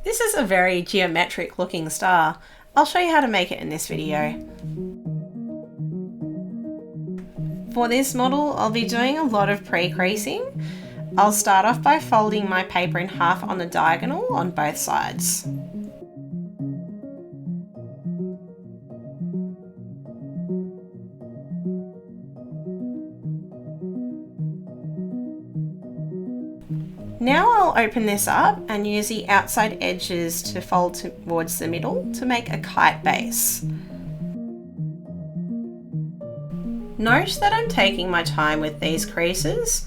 This is a very geometric looking star. I'll show you how to make it in this video. For this model, I'll be doing a lot of pre-creasing. I'll start off by folding my paper in half on the diagonal on both sides. Now I'll open this up and use the outside edges to fold towards the middle to make a kite base. Note that I'm taking my time with these creases.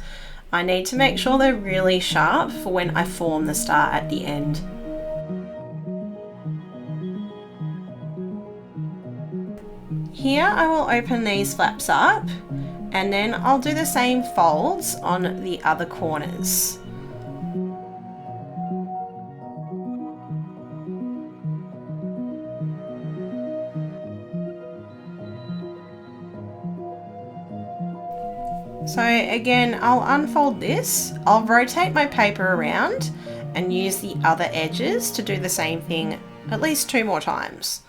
I need to make sure they're really sharp for when I form the star at the end. Here I will open these flaps up and then I'll do the same folds on the other corners. So again, I'll unfold this, I'll rotate my paper around and use the other edges to do the same thing at least 2 more times.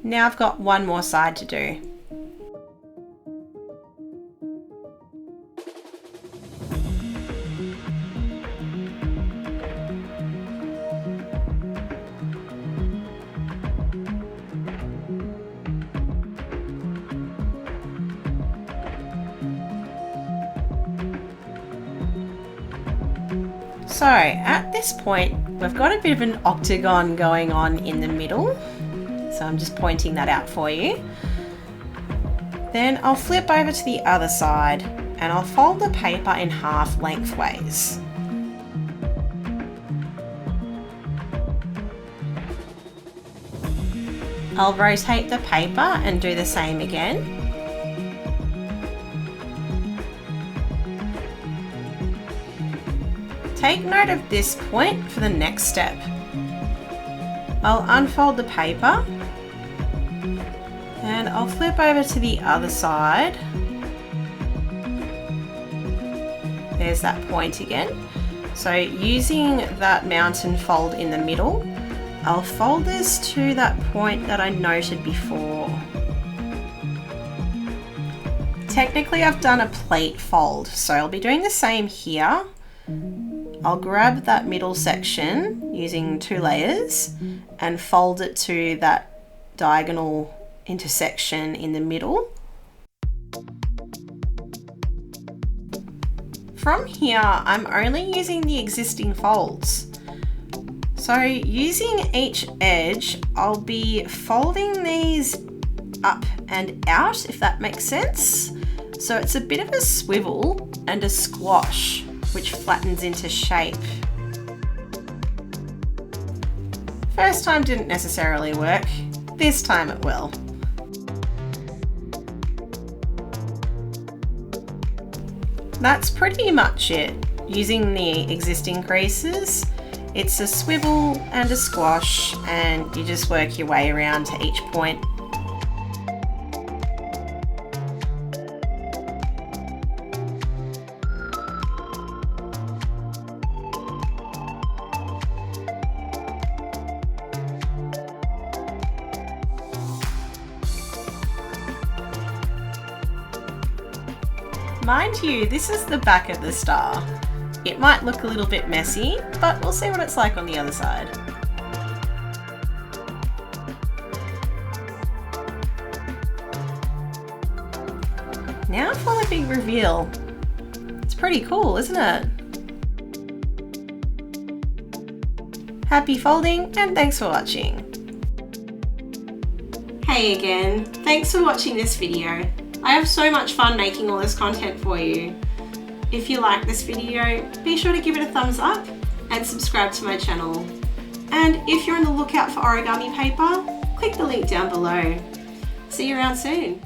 Now I've got one more side to do. So at this point, we've got a bit of an octagon going on in the middle. So I'm just pointing that out for you. Then I'll flip over to the other side and I'll fold the paper in half lengthways. I'll rotate the paper and do the same again. Take note of this point for the next step. I'll unfold the paper and I'll flip over to the other side. There's that point again. So using that mountain fold in the middle, I'll fold this to that point that I noted before. Technically I've done a plate fold, so I'll be doing the same here. I'll grab that middle section using 2 layers and fold it to that diagonal intersection in the middle. From here, I'm only using the existing folds. So using each edge, I'll be folding these up and out, if that makes sense. So it's a bit of a swivel and a squash, which flattens into shape. First time didn't necessarily work, this time it will. That's pretty much it. Using the existing creases, it's a swivel and a squash and you just work your way around to each point. Mind you, this is the back of the star. It might look a little bit messy, but we'll see what it's like on the other side. Now for the big reveal. It's pretty cool, isn't it? Happy folding and thanks for watching. Hey again, thanks for watching this video. I have so much fun making all this content for you. If you like this video, be sure to give it a thumbs up and subscribe to my channel. And if you're on the lookout for origami paper, click the link down below. See you around soon.